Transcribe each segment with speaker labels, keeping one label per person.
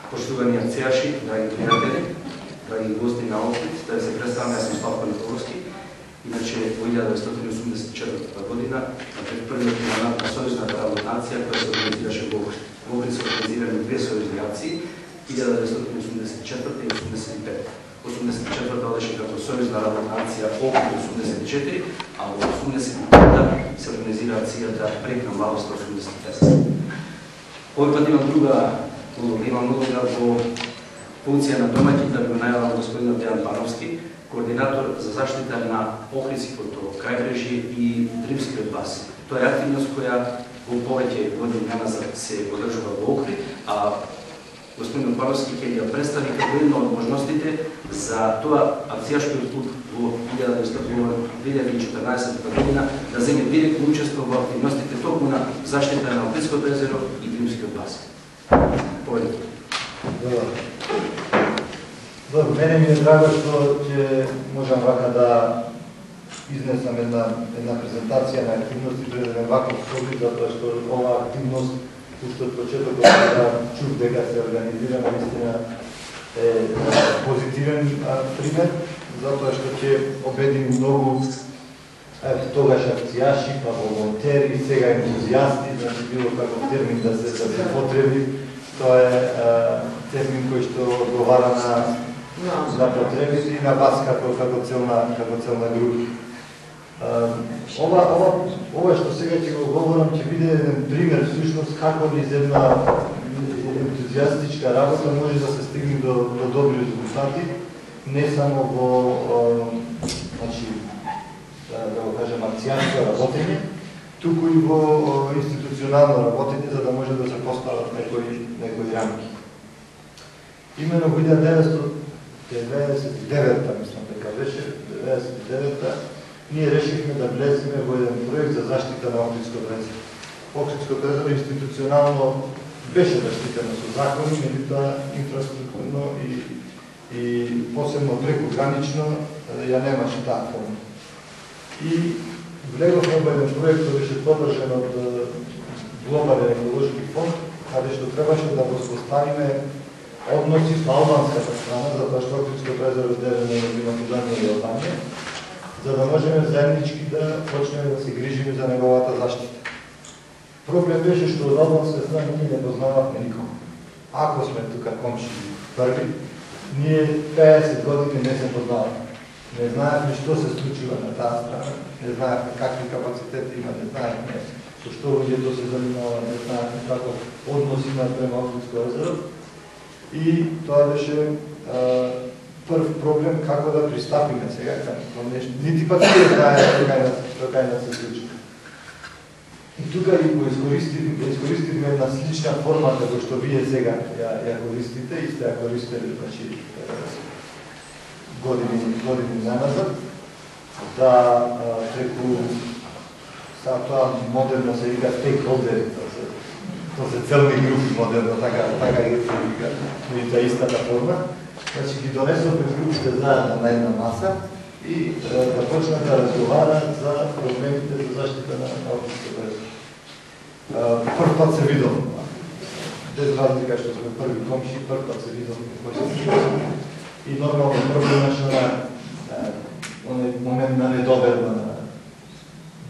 Speaker 1: Поштувани акцијаши, драги пријатели, драги гости на Охрид, да се представам, јас сум Славко Николовски. Иначе, во 1984 година, на првиот мандат на Сојузната работна акција, која се организираше во Охрид. Во Охрид се организирани две сојузни акции, 1984 и 85. 84 одеше како Сојузна работна акција Охрид 84, а во 85 се организира акцијата Прекна младост 85. Овој пат имам друга улога, имам улога во функција на домаќин, да го најавам господинот Дејан Пановски, координатор за заштита на Охридското крајбрежје и Дримскиот бас. Тоа е активност која во повеќе години назад се одржува во Охрид, а господин Пановски ќе ја представи како една од можностите за тоа акцијашкиот клуб во 2014 година да земе директно учество во активностите токму на заштита на Охридското езеро и Дримскиот бас. Поведете.
Speaker 2: Добро, мене ми е драго што ќе можам вака да изнесам една презентација на активности пред еден ваков поглед, затоа што оваа активност уште од почетокот да чув дека се организира, наистина е позитивен пример, затоа што ќе обедини многу тогаш акцијаши, па волонтери, сега ентузијасти, значи било каков термин да се потреби, тоа е термин кој што одговара на потребите и на вас како целна група. Ова што сега ќе го говорам ќе биде еден пример всушност како низ една ентузијастичка работа може да се стигне до добри резултати, не само во да го кажем акцијанско работење, туку и во институционално работење за да може да се постават некои рамки. Имено во 1999-та, мислам дека беше, 1999-та, ние решихме да влеземе во еден проект за заштита на Охридското езеро. Охридското езеро институционално беше заштитено со закони, меѓутоа инфраструктурно и посебно прекогранично ја немаше таа форма. И влеговме во еден проект кој беше поддржан од Глобален еколошки фонд, каде што требаше да воспоставиме односи со албанската страна, затоа што Охридското езеро е делено меѓу Македонија и Албанија, за да можеме заеднички да почнеме да се грижиме за неговата заштита. Проблем беше што од албанска страна ние не познававме никого. Ако сме тука комши први, ние 50 години не се познаваме. Не знаевме што се случува на таа страна, не знаевме какви капацитети има, не знаевме со што луѓето се занимава, не знаевме како однос има према Охридско езеро. И тоа беше прв проблем како да пристапиме сега кон нешто. Нити пак тие знаеме што кај нас се случи. И тука и го искористивме една слична форма како што вие сега ја користите и сте ја користели години назад, да преку тоа модерно се вика стейкхолдери, тоа се целни групи модерно, така и се вика, и тоа истата форма. Значи ги донесовме групите заедно на една маса и да почнат да разговарат за проблемите за заштита на Охридското езеро. Прв пат се видовме, без разлика што сме први комши, прв пат се видовме кој се случи. И нормално проблем имаше на оној момент на недоверба,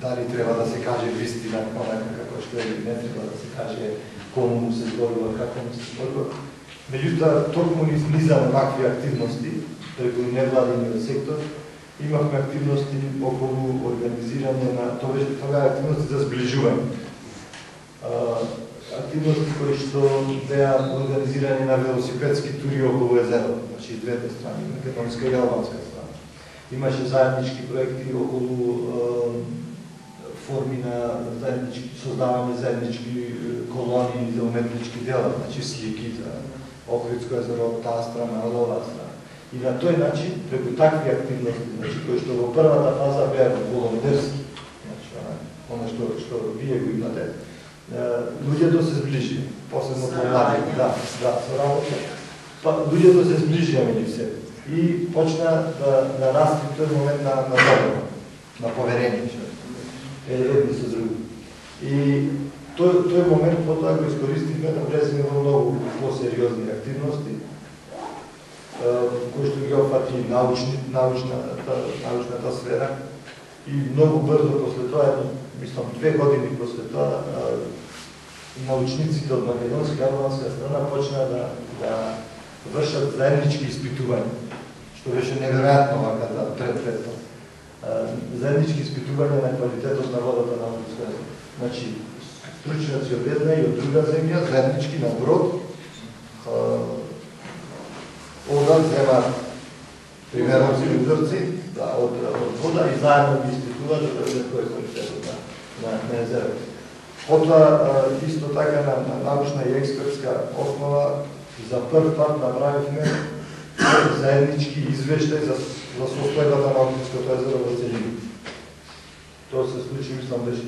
Speaker 2: дали треба да се каже вистина, онака како што е, не треба да се каже кому му се зборува, како му се зборува. Меѓутоа, токму низ низа вакви активности, преку невладиниот сектор, имавме активности околу организирање на тоа активности за сближување. Активности кои што беа организирани на велосипедски тури околу езеро, значи двете страни, македонска и албанска страна. Имаше заеднички проекти околу форми на создавање заеднички колонии за уметнички дела, значи слики за Охридско езеро од таа страна, од оваа страна. И на тој начин, преку такви активности, значи кои што во првата фаза беа волонтерски, значи она што вие го имате, луѓето се зближија, посебно по млади, да, со работа, луѓето се зближија меѓу себе и почна да расте тој момент на доверба, на поверење едни со други. И тој момент потоа го искористивме да влеземе во многу посериозни активности и научната сфера. И много бързо после това, мислам 2 години после това, научниците от македонска и албанска страна почна да вършат заеднички изпитувања, што беше неверојатно вака пред това. Заеднички изпитувања на квалитетот на водата на Охридско езеро. Значи, стручњаци од една и од друга земја, заеднички на брод, одат, земат примерно узорци од вода и заедно ги изпитуваат да видат кој е квалитетот на езерото. Потоа, исто така на научна и експертска основа, за прв пат направивме заеднички извештај за состојбата на Охридското езеро во целина. Тоа се случи, мислам, беше 2002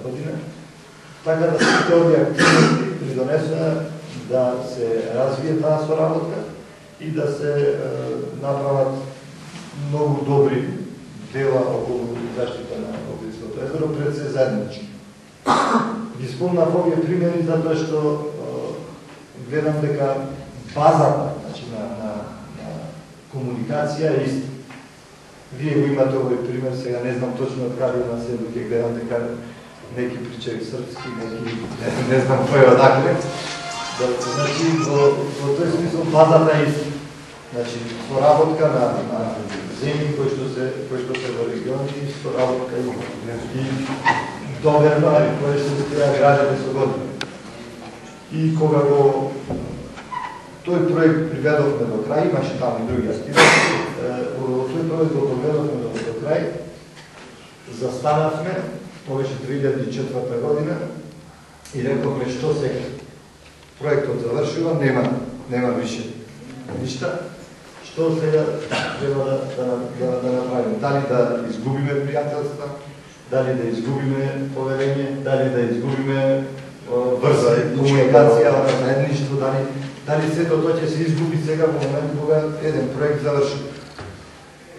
Speaker 2: година. Така да сите овие активности придонесува да се развие таа соработка и да се направат многу добри дела околу заштита на Охридското езеро, пред се заеднички. Ги спомнав овие примери затоа што гледам дека базата, значи, на комуникација е иста. Вие го имате овој пример, сега не знам точно од каде на село, ќе гледам дека неки причај српски, неки не знам кој одакле. Значи, во тој смисол базата е иста. Значи, соработка на земји кои што се во региони, соработка и доверба која што се треба граѓани со години. И кога го тој проект приведовме до крај, имаше таму и други активности, тој проект го приведовме до крај, застанавме, тоа беше 2004 година, и рековме што сега проектот завршува, нема више ништа, што сега треба да направиме. Дали да изгубиме пријателства, дали да изгубиме поверење, дали да изгубиме брза комуникација, заедништво, дали сето тоа ќе се изгуби сега во момент кога еден проект заврши.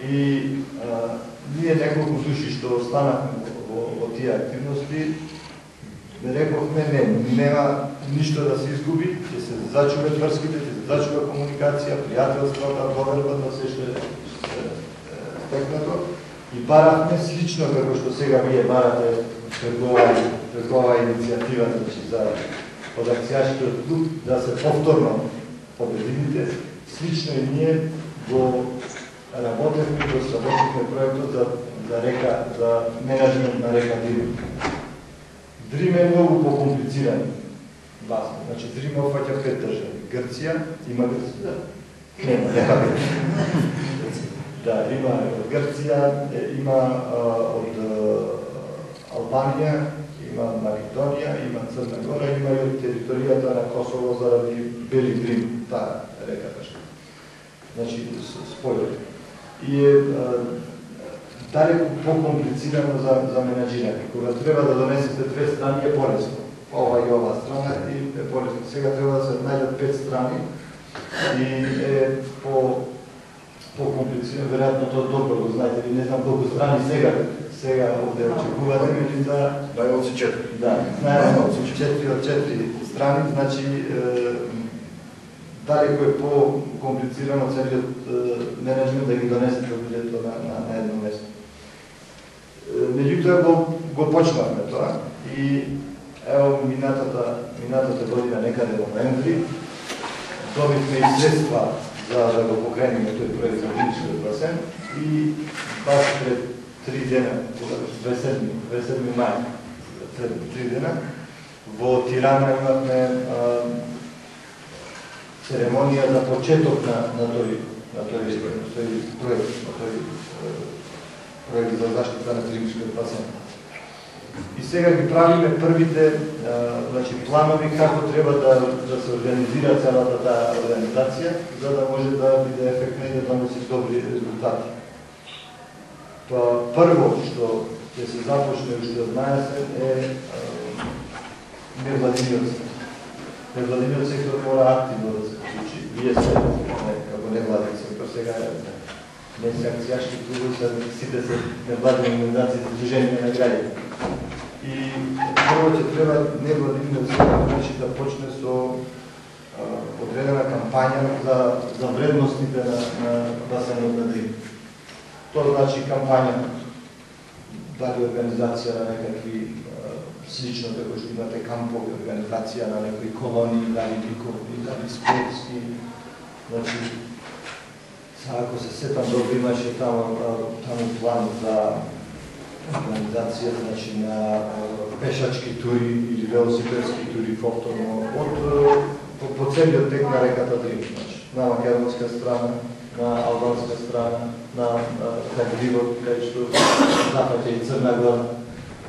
Speaker 2: И ние неколку души што останахме во тие активности, рековме нема ништо да се изгуби, ќе се зачуват врските, ќе се зачува комуникација, пријателствата, довербата, се што е стекнато. И барахме слично како што сега вие барате пред оваа иницијатива, значи за од акцијашкиот клуб, да се повторно победимите, слично и ние го работевме, го сработихме проектот за менеджмент на река Дрим. Дрим е многу покомплициран басно. Значи Дрим опфаќа 5 држави. Грција, има Грција? Нема Грција. Да, има Грција, има од Албанија, има Македонија, има Црна Гора, има и од територијата на Косово заради Бели Дрим, таа реката што. Значи, спојот. И е далеку покомплицирано за менеджирање. Кога треба да донесете 2 страни е полесно. Ова и ова страна и е полесно. Сега треба да се најдат 5 страни и е по-комплицирано, веројатно тоа добро го знаете, не знам колку страни сега овде очекувате, меѓутоа
Speaker 1: најмалку 4.
Speaker 2: Да, најмалку 4 од 4 страни, значи далеку е по-комплицирано целиот менеджмент да ги донесете луѓето на едно место. Меѓутоа го почнавме тоа и ево минатата година некаде во ноември добивме и средства за да го покренеме тој проект за Охридскиот басен и баш пред 3 дена, 27 мај, пред 3 дена, во Тирана имавме церемонија за почеток на тој проект за заштита на Охридскиот басен. И сега ги правиме првите планови како треба да се организира целата таа организација, за да може да биде ефектна и да доноси добри резултати. Тоа прво што ќе се започне уште од најасен е невладиниот сектор. Невладиниот сектор мора активно да се вклучи. Вие сте како невладин сектор, сега не се акцијашки клубови, сите се невладини организации за движење на граѓани. И прво ќе треба невладиниот сектор да почне со одредена кампања кампања за вредностите на басенот на Дрин. Тоа значи кампања, дали организација на некакви слично како што имате кампови, организација на некои колонии, дали ликови, дали спортски. Значи, ако се сетам добро, имаше таму план за организација, значи, на пешачки тури или велосипедски тури повторно по целиот тек на реката Дрин. Значи, на македонска страна, на албанска страна, на Кадривот, кај што запаѓа и Црна Гора,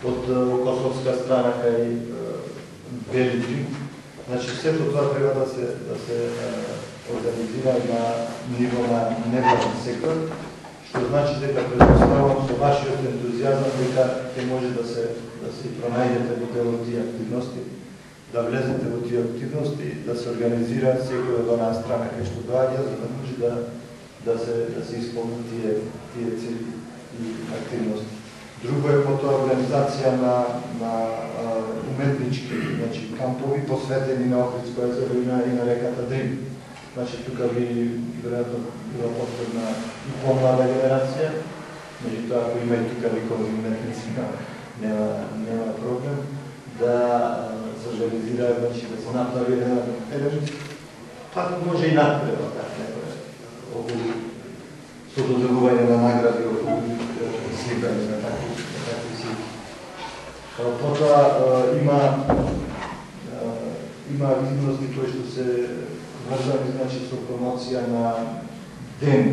Speaker 2: од косовска страна кај Бели Дрин. Значи, сето тоа треба да се организира на ниво на невладен сектор, што значи дека предпоставам со вашиот ентузијазам дека ќе може да се пронајдете во дел од тие активности, да влезете во тие активности, да се организира секоја од онаа страна кај што доаѓа, за да може да се исполнат тие цели и активности. Друго е потоа организација на уметнички, значи кампови посветени на Охридско езеро и на реката Дрин. Значи, тука би веројатно била потребна и помлада генерација, меѓутоа, ако има и тука ликовни уметници, нема проблем, да се организира, значи, да се направи еден, па може и надпрема, околу со доделување на награди, околу сликање на такви слики. Потоа има активности кои што се врзани, значи, со промоција на ден,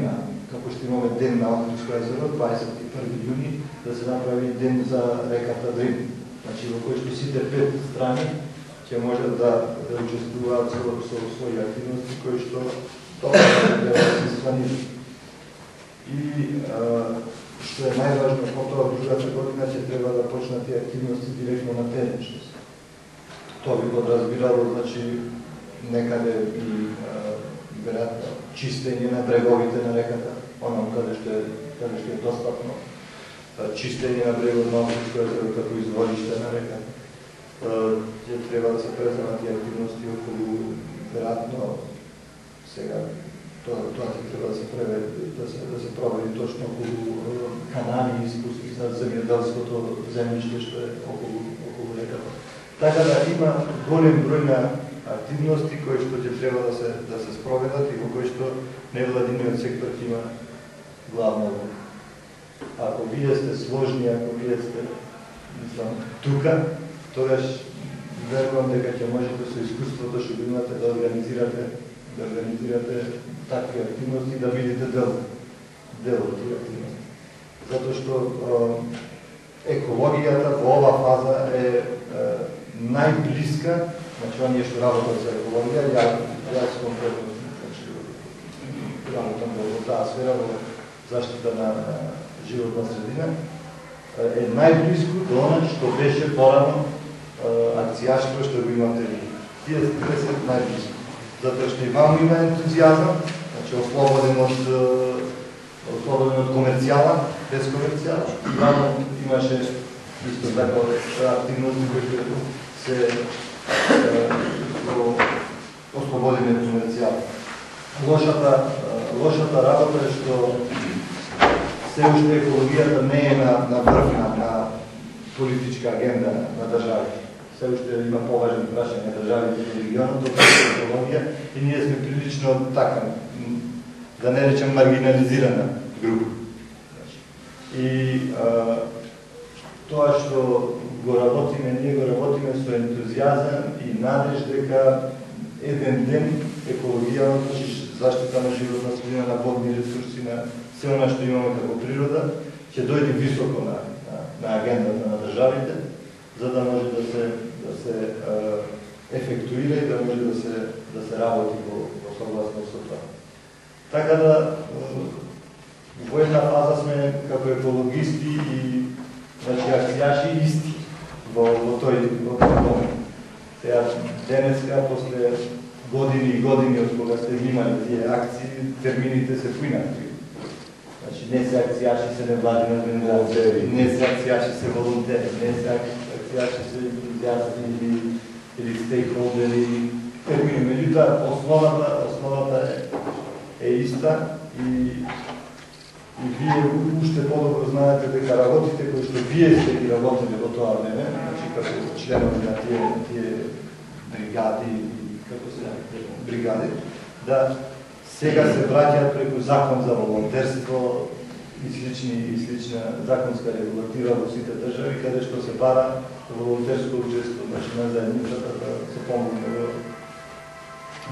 Speaker 2: како што имаме ден на Охридско езеро, 21 јуни, да се направи ден за реката Дрин. Значи, во кој што сите 5 страни ќе можат да учествуваат со своји активности, кои што тоа треба да се испланира. И што е најважно, потоа другата година ќе треба да почнат тие активности директно на терен. Тоа би подразбирало, значи, некаде и веројатно чистење на бреговите на реката, онам каде што е достапно, чистење на брегот на Охридско езеро како извориште на реката. Ќе треба да се преземат и активности околу, веројатно, сега тоа ќе треба да се провери точно околу канали и спуски за земјоделското земјиште што е околу реката. Така да има голем број на активности кои што ќе треба да се спроведат и во кои што невладиниот сектор ќе има главна улога. Ако вие сте сложни, ако вие сте, мислам, тука, тогаш верувам дека ќе можете со искуството што имате да организирате такви активности, да бидете дел од тие активности. Затоа што екологијата во ова фаза е најблиска, значи оние што работат за екологија, јас конкретно работам во таа сфера, во заштита на животна средина, е најблиску до она што беше порано акцијашко што го имате ви. Тие се најблиску. Затоа што и вам има ентузијазам, значи ослободен од комерцијала, без комерцијала, и вам имаше исто така активности кои се ослободени од комерцијала. Лошата работа е што се уште екологијата не е на врвна на политичка агенда на државите. Се уште има поважни прашања на државите и регионот од екологија и ние сме прилично така, да не речем маргинализирана група. И тоа што го работиме, ние го работиме со ентузијазам и надеж дека еден ден екологијата, заштита на животна средина, на водни ресурси, на се она што имаме како природа, ќе дојде високо на агендата на државите, за да може да се ефектуира и да може да се работи во согласно со тоа. Така да, во една фаза сме како екологисти и акцијаши исти во тој момент. Сега, денеска, после години и години од кога сте имали тие акции, термините се поинакви. Значи, не се акцијаши се невладени организации, не се акцијаши се волонтери, не се акцијаши се ентузијасти или стейкхолдери, термини. Меѓутоа, основната основата е иста и вие уште по-добро знаете дека работите кои што вие сте ги работили во тоа време, значи како членови на тие бригади, како се бригади, да сега се враќаат преку закон за волонтерство и слична законска регулатива во сите држави, каде што се бара волонтерско учество, значи на заедницата да се помогне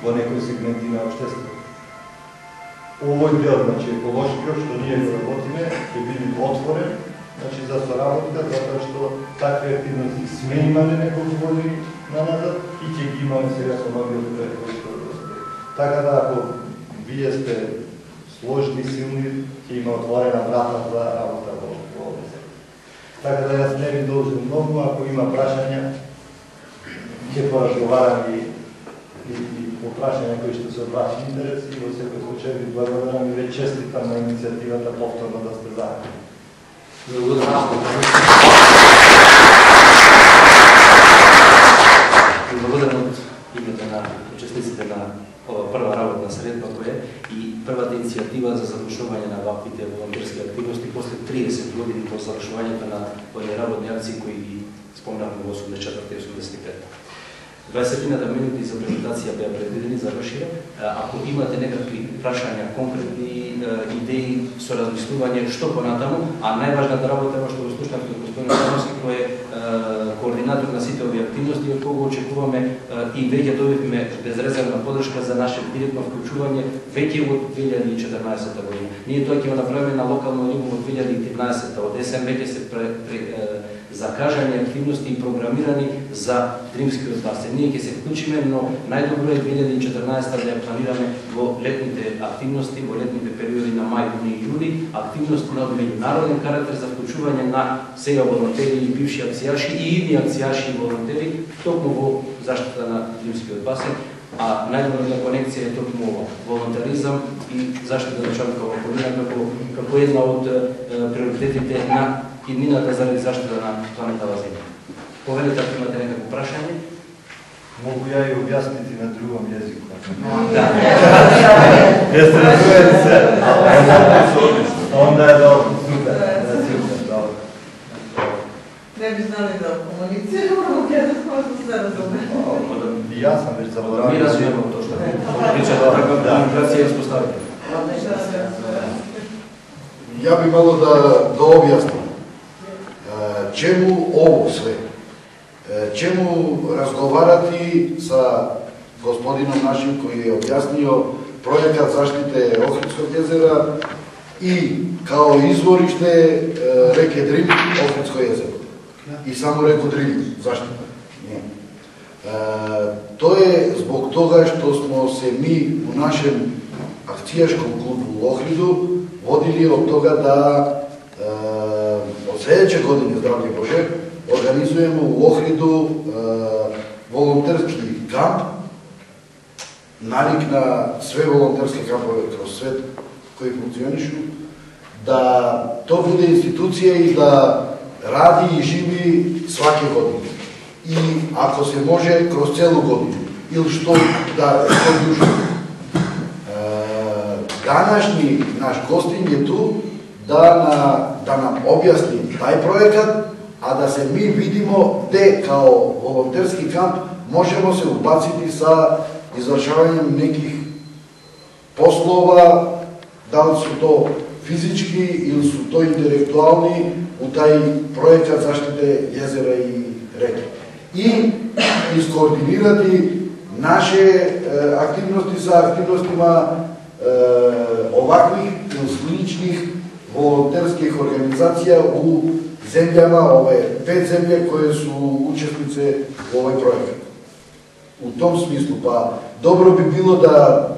Speaker 2: во некои сегменти на општеството. Овој дел, значи еколошкиот, што ние го работиме, ќе биде отворен, значи за соработка, затоа што такви активности сме имали неколку години наназад и ќе ги имаме сега со новиот проект кој што го. Така да, ако вие сте сложни, силни, ќе има отворена врата за работа во овој сектор. Така да јас не ви должен многу, ако има прашања, ќе поразговарам и по прашања кои што се од ваш интерес и во секој случај ви благодарам и ве честитам на иницијативата повторно да сте заедно.
Speaker 1: Благодарам од името на учесниците на ова прва работна средба која и првата иницијатива за завршување на ваквите волонтерски активности после 30 години по завршувањето на овие работни акции кои ги спомнавме во 84 и 85. 20 минути за презентација беа предвидени, завршија. Ако имате некакви прашања, конкретни идеи со размислување што понатаму, а најважната работа е што го слушнавте од господин Сановски, кој е координатор на сите овие активности, од кого очекуваме и веќе добивме безрезервна подршка за наше директно вклучување веќе од 2014 година. Ние тоа ќе го направиме на локално ниво од 2013. Од есен веќе се закажани активности и програмирани за Дримскиот басен. Ние ќе се вклучиме, но најдобро е 2014 да ја планираме во летните активности, во летните периоди на мај, јуни и јули, активности на меѓународен карактер за вклучување на сега волонтери и бивши акцијаши и идни акцијаши и волонтери токму во заштита на Дримскиот басен, а најдобрата конекција е токму волонтеризам и заштита на човекова околина како една од приоритетите на иднината заради заштита на планетава Земја. Повелете, ако имате некако прашање?
Speaker 2: Могу ја и објаснити на другом јазику.
Speaker 1: Да.
Speaker 2: Јас разбирам се. Онда е добро.
Speaker 3: Не би знали да комуницирamo, ќе да се разуме.
Speaker 2: И јас сам веќе заборавам.
Speaker 1: Ми разумеме тоа што причата, така комуникација испоставите.
Speaker 4: Ја би мало да објаснам. Чему ово све? Чему разговарати са господином нашим кој е објаснио проектот заштите Охридскog езера и као извориште реке Дрим, Охридско езеро. И само реку Дрим, заштита. Тоа е због тога што смо се ми у нашем акцијашком клубу во Охриду водили од тога да од следеќе години, здравје Боже, организуеме у Охриду волонтерски камп, налик на све волонтерски кампове кроз свет кои функционишу, да тоа буде институција и да ради и живи сваке години. И ако се може, кроз целу годину. Или што да дужи. Данашни наш гостин е ту да нам објасни тај проектот, а да се ми видимо де као волонтерски камп можемо се убацити са извршавање неких послова, дали су то физички или су то интелектуални у тај проектот заштите езера и реки. И искоординирати наше активности са активностима оваквих или сличних волонтерских организација у земјама, ове 5 земји кои су учесници во овој проект. У том смислу, па добро би било да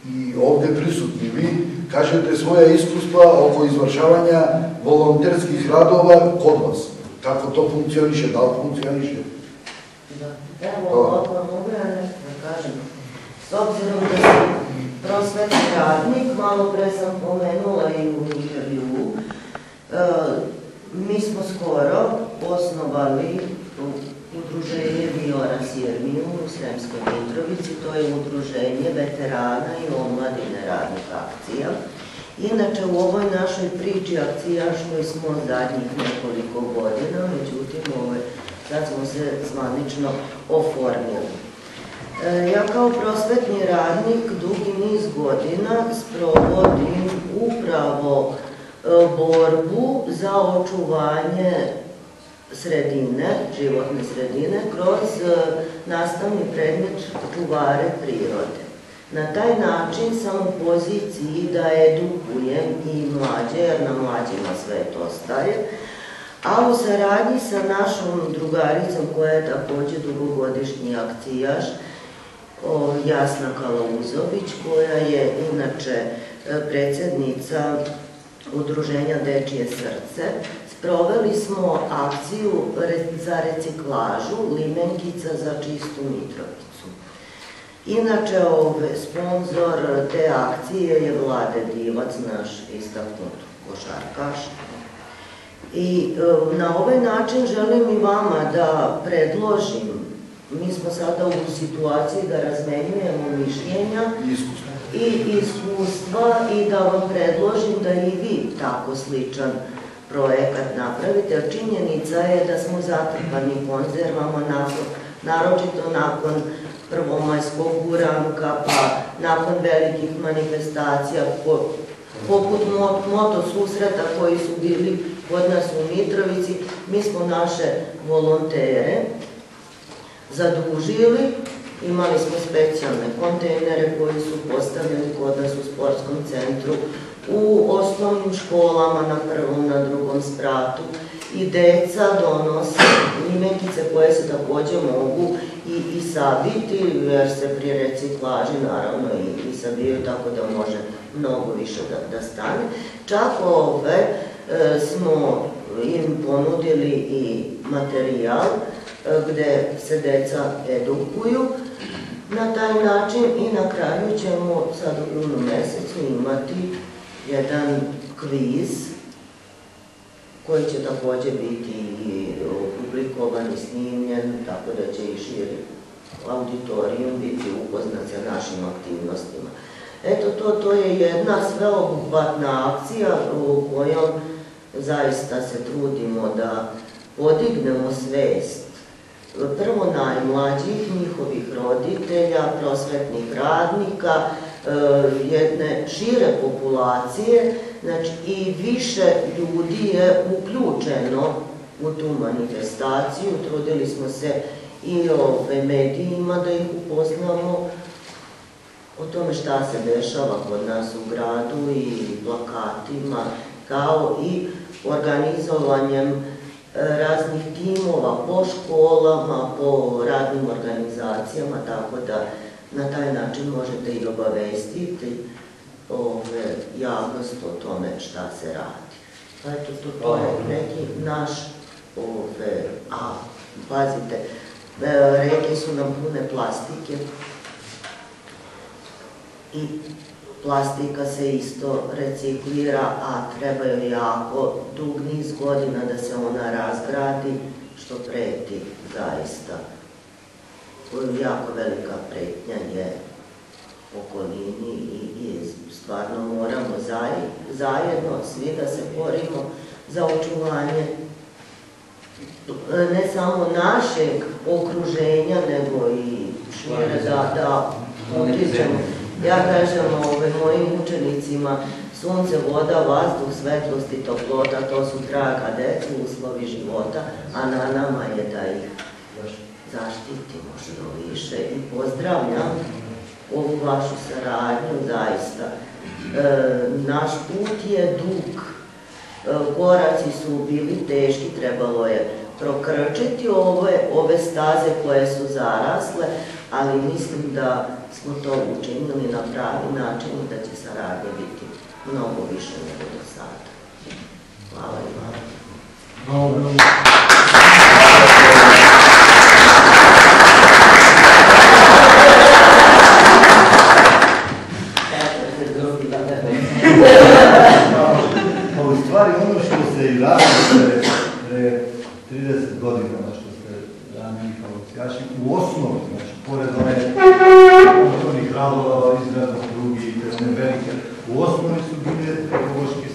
Speaker 4: и овде присутни ви кажете своја искуства околу извршавање волонтерских радова код вас. Како то функционише, дали функционише?
Speaker 5: Evo, mogu ja nešto da kažem. S obzirom da sam prosvetni radnik, malo pre sam pomenula i u intervjuu, mi smo skoro osnovali udruženje Viola Sirmijum u Sremskoj Mitrovici, to je udruženje veterana i omladine radnih akcija. Inače, u ovoj našoj priči akcijašnjoj smo zadnjih nekoliko godina, međutim, sad smo se zvanično oformili. Ja kao prosvetni radnik dugi niz godina sprovodim upravo borbu za očuvanje sredine, životne sredine, kroz nastavni predmet čuvare prirode. Na taj način sam u poziciji da edukujem i mlađe, jer na mlađima sve to ostaje, a u saradnji sa našom drugaricom koja je također dugogodišnji akcijaš, Jasna Kalauzović, koja je inače predsjednica Udruženja Dečije srce, sproveli smo akciju za reciklažu limenkica za čistu Mitrovicu. Inače, sponzor te akcije je Vlade Divac, naš istaknut košarkaš. I na ovaj način želim i vama da predložim, mi smo sada u situaciji da razmenjujemo mišljenja i iskustva i da vam predložim da i vi tako sličan projekat napravite, jer činjenica je da smo zatrpani konzervama, naročito nakon prvomajskog uranka, pa nakon velikih manifestacija, poput motosusreta koji su bili kod nas u Mitrovici. Mi smo naše volontere zadužili, imali smo specijalne kontejnere koji su postavljeni kod nas u sportskom centru, u osnovnim školama na prvom, na drugom spratu, i deca donose limenkice koje se također mogu i sabiti, jer se pri reciklaži naravno i sabijaju, tako da može mnogo više da stane. Čak smo im ponudili i materijal gde se deca edukuju na taj način i na kraju ćemo sad u junu mesecu imati jedan kviz koji će također biti publikovan i snimljen, tako da će i širi auditorijum biti upoznat sa našim aktivnostima. Eto, to je jedna sveobuhvatna akcija u kojom zaista se trudimo da podignemo svest prvo najmlađih, njihovih roditelja, prosvetnih radnika, jedne šire populacije, znači i više ljudi je uključeno u tu manifestaciju. Trudili smo se i medijima da ih upoznamo o tome šta se dešava kod nas u gradu i plakatima, kao i organizovanjem raznih timova po školama, po radnim organizacijama, tako da na taj način možete i obavestiti javnost o tome šta se radi. Pa eto, to je neki naš, pazite, reke su nam pune plastike i plastika se isto reciklira, a treba joj jako dug niz godina da se ona razgradi, što preti zaista. Jako velika pretnja je okolini i stvarno moramo zajedno svi da se borimo za očuvanje ne samo našeg okruženja, nego i šire da utičemo. Ja kažem mojim učenicima, sunce, voda, vazduh, svetlost i toplota, to su draga deca, uslovi života, a na nama je da ih zaštitimo što više i pozdravljam ovu vašu saradnju, zaista. Naš put je dug, koraci su bili teški, trebalo je prokrčiti ove staze koje su zarasle, ali mislim da smo to učinili na pravi način i da će saradnje biti mnogo više nego do sada. Hvala i vam.
Speaker 2: U stvari ono što se i radilo pre 30 godina, što ste ranije radova, izgradnja prugi, velike. U osnovi su bile ekološki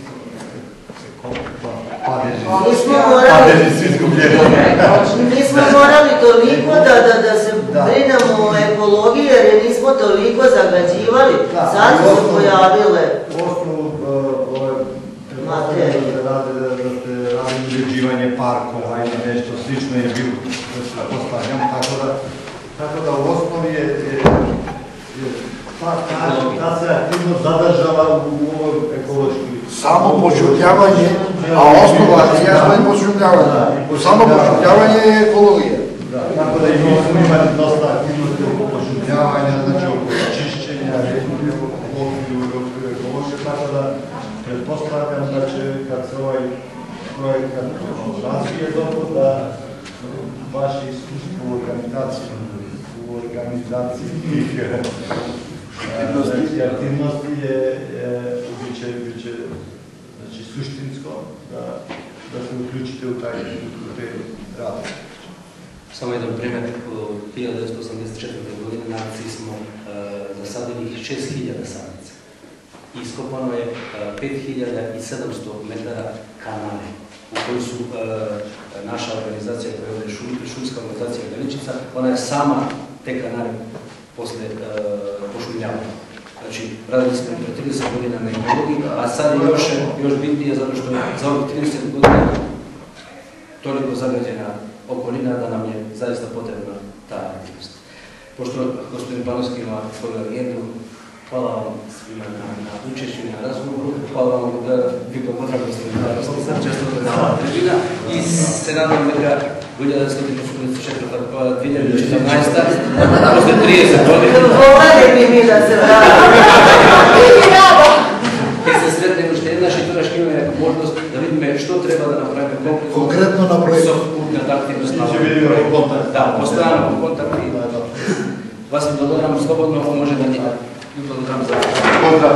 Speaker 2: padeži, svi izgubljeni.
Speaker 5: Mi smo morali toliko da se brinemo o ekologiji, jer nismo toliko zagađivali. Sad su se pojavile materije.
Speaker 2: Da ste radili uređivanje parkova ili nešto slično je bilo, postavljam, tako da u osnovi je ta se aktivnost zadržava u ovoj ekološkoj.
Speaker 4: Samo pošumljavanje, a osnova je pošumljavanje. Samo pošumljavanje je ekologija.
Speaker 2: Tako da i mi smo imali dosta aktivnosti oko pošumljavanja, znači oko čišćenja, okviru ekološke, tako da pretpostavljam da će kad se ovaj projekat razvije dobro, da vaše iskustvo u organizaciji tih aktivnosti biće suštinsko da se uključite u te rade.
Speaker 1: Samo jedan primjer, u 1984. godine na akciji smo zasadili 6.000 sadnica. Iskopano je 5.700 metara kanale u koji su naša organizacija, koja je šumska organizacija Veličica, ona je sama te kanale posle pošumljavanja. Znači, radili smo pre 30 godina na ekologiji, a sad je još bitnije zato što za ovih 30 godina toliko zagađena okolina da nam je zaista potrebna ta aktivnost. Pošto gospodin Panovski ima svoju agendu, hvala vam svima na učešću i na razgovoru, hvala vam da vi potrebno ste na razgovoru, često na tribina i se nadam da 2014. posle 30 godina.
Speaker 5: Volali bi mi da se
Speaker 1: I se sretne u Štednaš i Toraški imaju možnost da vidime što treba da napravimo
Speaker 4: konkretno na projektu.
Speaker 1: Da, postavljamo kontakt i vas mi dodam slobodno, može da nije. Pozdrav.